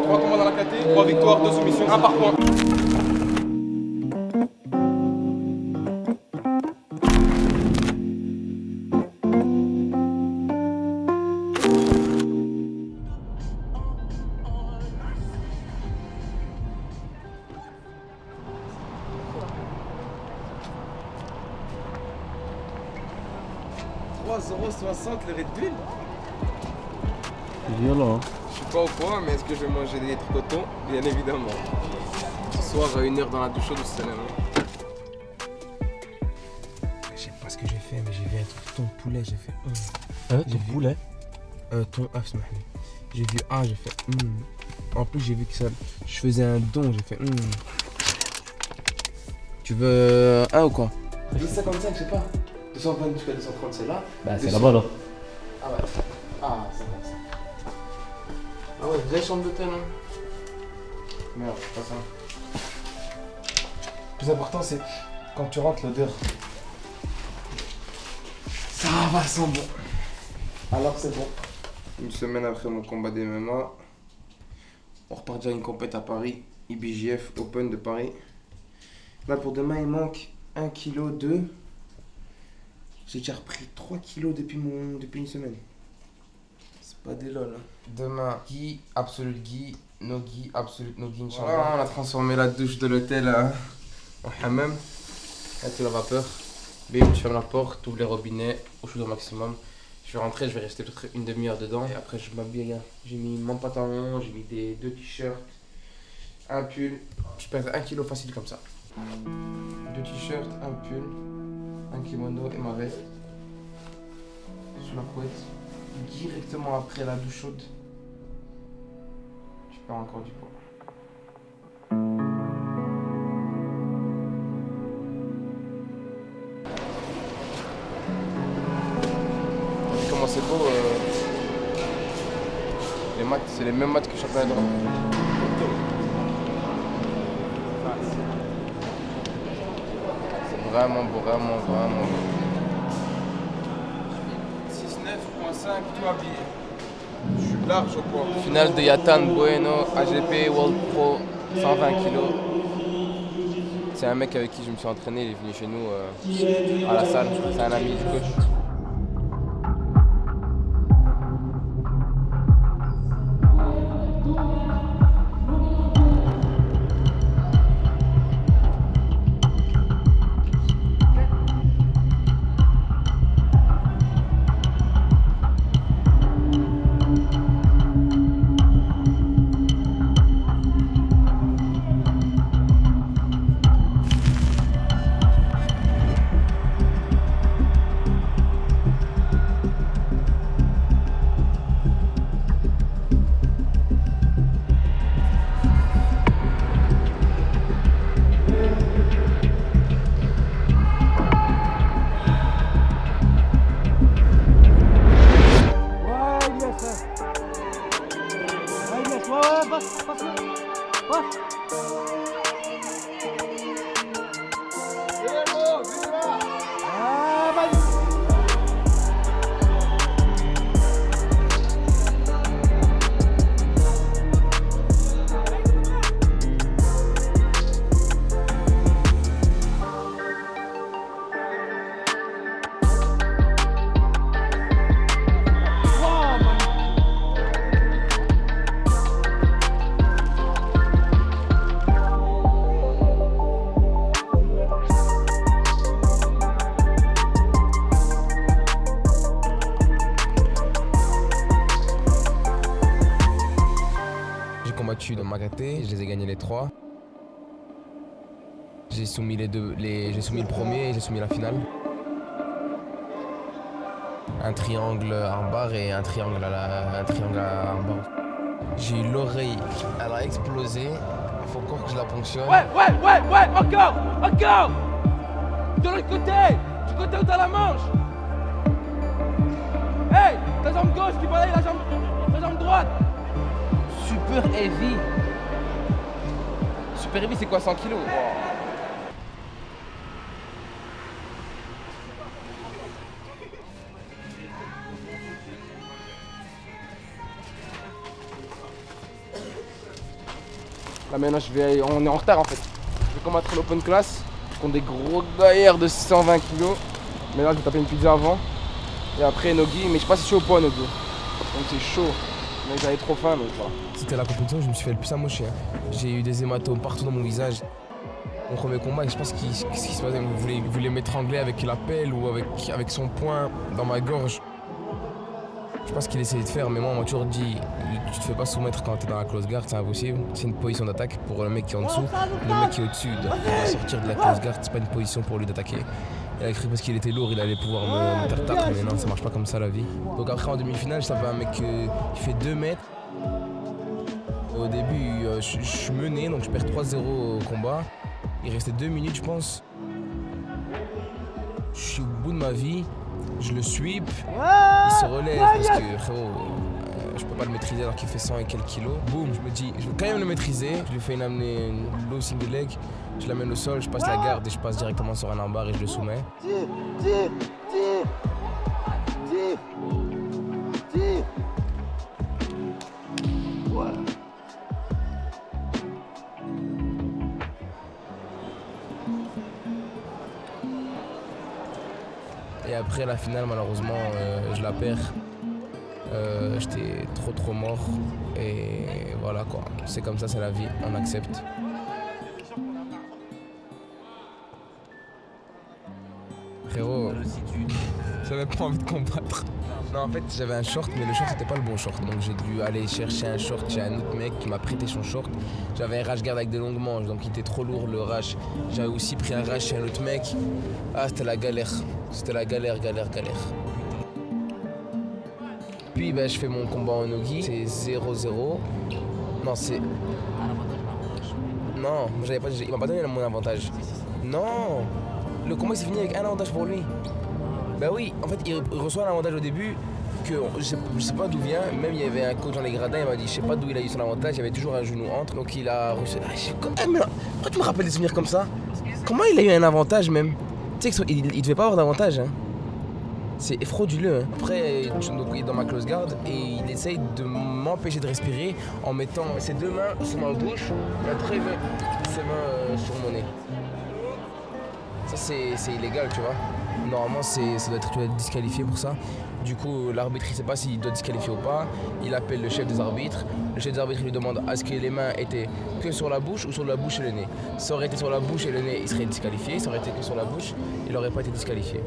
3 combats dans la KT, 3 victoires, 2 soumissions, 1 par point. €3,60 le Red Bull. C'est violent. Hein. Je suis pas au courant, mais est-ce que je vais manger des tricotons? Bien évidemment. Ce soir, 1 heure dans la douche chaude au Salam. Je sais pas ce que j'ai fait, mais j'ai vu un truc thon poulet, j'ai fait Ton poulet? Thon œuf, j'ai vu j'ai fait En plus, j'ai vu que ça. Je faisais un don, j'ai fait Tu veux un ou quoi? 2,55, je sais pas. 220 jusqu'à 230, c'est là. Bah, c'est là-bas là. Ah ouais. Ah, c'est bon ça. Ah ouais, vraie chambre d'hôtel, hein. Merde, c'est pas ça. Le plus important, c'est quand tu rentres, l'odeur. Ça va, sent bon. Alors c'est bon. Une semaine après mon combat d'MMA, on repart déjà à une compète à Paris, IBJF Open de Paris. Là pour demain, il manque 1,2 kg. J'ai déjà repris 3 kilos depuis une semaine. C'est pas des lol. Hein. Demain, Guy, Absolute Guy, No Guy, Absolute No Guy, Inch'Allah. Voilà, on a transformé la douche de l'hôtel en hammam. Là, tu la vapeur. Bim, tu fermes la porte, tu ouvres les robinets, au chaud au maximum. Je vais rentrer, je vais rester peut-être une demi-heure dedans. Et après, je m'habille. J'ai mis mon pantalon, j'ai mis 2 t-shirts, un pull. Je perds 1 kilo facile comme ça. 2 t-shirts, un pull. Un kimono et ma veste sous la couette. Directement après la douche chaude, tu perds encore du poids. Comment c'est beau les maths, c'est les mêmes maths que championnat d'Europe. Vraiment beau, vraiment beau. 6,9,5, tout habillé. Je suis large au poids. Finale de Yatan Bueno, AGP World Pro, 120 kg. C'est un mec avec qui je me suis entraîné, il est venu chez nous à la salle. C'est un ami du coach. De Magaté, je les ai gagnés les 3. J'ai soumis j'ai soumis le premier et j'ai soumis la finale. Un triangle armbar et un triangle à armbar. J'ai eu l'oreille, elle a explosé. Il faut encore que je la ponctionne. Ouais, encore. De l'autre côté, du côté où t'as la manche. Hey, ta jambe gauche qui balaye la jambe droite. Super heavy. Super heavy, c'est quoi, 100 kilos? Wow. Là maintenant on est en retard en fait. Je vais combattre l'open class contre des gros gaillards de 120 kg. Mais là je vais taper une pizza avant. Et après Nogi, mais je sais pas si c'est chaud ou pas Nogi. Donc c'est chaud. Mais j'avais trop faim donc voilà. C'était la compétition où je me suis fait le plus amocher. J'ai eu des hématomes partout dans mon visage. Mon premier combat, je pense qu'il se passait, il voulait m'étrangler avec la pelle ou avec son poing dans ma gorge. Je pense qu'il essayait de faire, mais moi on m'a toujours dit tu te fais pas soumettre quand tu es dans la close guard, c'est impossible. C'est une position d'attaque pour le mec qui est en dessous. Le mec qui est au-dessus doit sortir de la close guard, c'est pas une position pour lui d'attaquer. Il a cru parce qu'il était lourd, il allait pouvoir me taper, mais non, ça marche pas comme ça la vie. Donc après en demi-finale, je tapais un mec qui fait 2 mètres. Au début, je suis mené, donc je perds 3-0 au combat. Il restait 2 minutes, je pense. Je suis au bout de ma vie. Je le sweep. Il se relève parce que, frérot, je peux pas le maîtriser alors qu'il fait 100 et quelques kilos. Boum, je me dis, je veux quand même le maîtriser. Je lui fais amener une low single leg. Je l'amène au sol, je passe la garde et je passe directement sur un armbar et je le soumets. Et après la finale, malheureusement, je la perds. J'étais trop mort. Et voilà quoi. C'est comme ça, c'est la vie, on accepte. Frérot, j'avais pas envie de combattre. Non, en fait, j'avais un short, mais le short c'était pas le bon short. Donc j'ai dû aller chercher un short chez un autre mec qui m'a prêté son short. J'avais un rash guard avec des longues manches, donc il était trop lourd le rash. J'avais aussi pris un rash chez un autre mec. Ah, c'était la galère. C'était la galère. Puis ben, je fais mon combat en Nogi, c'est 0-0. Non, c'est... Non, il m'a pas donné mon avantage. Non, le combat s'est fini avec un avantage pour lui. Ben oui, en fait, il reçoit un avantage au début que je sais pas d'où vient. Même il y avait un coach dans les gradins, il m'a dit, je sais pas d'où il a eu son avantage, il y avait toujours un genou entre. Donc il a reçu... mais pourquoi tu me rappelles des souvenirs comme ça? Comment il a eu un avantage même? Tu sais qu'il devait pas avoir d'avantage, hein. C'est frauduleux. Hein. Après, donc, il est dans ma close guard et il essaye de m'empêcher de respirer en mettant ses 2 mains sur ma bouche et après ses mains sur mon nez. Ça, c'est illégal, tu vois. Normalement, tu dois être disqualifié pour ça. Du coup, l'arbitre, il ne sait pas s'il doit disqualifier ou pas. Il appelle le chef des arbitres. Le chef des arbitres lui demande est-ce que les mains étaient que sur la bouche ou sur la bouche et le nez. Ça aurait été sur la bouche et le nez, il serait disqualifié. Ça aurait été que sur la bouche, il n'aurait pas été disqualifié.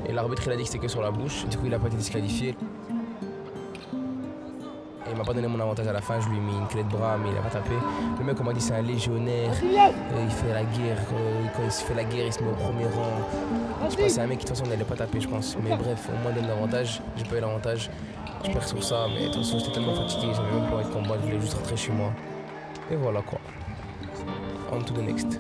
Et l'arbitre, il a dit que c'était que sur la bouche. Du coup, il n'a pas été disqualifié. Il m'a pas donné mon avantage à la fin, je lui ai mis une clé de bras, mais il a pas tapé. Le mec, on m'a dit, c'est un légionnaire, il fait la guerre, quand il se fait la guerre, il se met au premier rang. Je pense que c'est un mec qui, de toute façon, n'allait pas taper, je pense. Mais bref, au moins, donne l'avantage, j'ai pas eu l'avantage. Je perds sur ça, mais de toute façon, j'étais tellement fatigué, j'avais même pas envie de combattre, je voulais juste rentrer chez moi. Et voilà quoi. On to the next.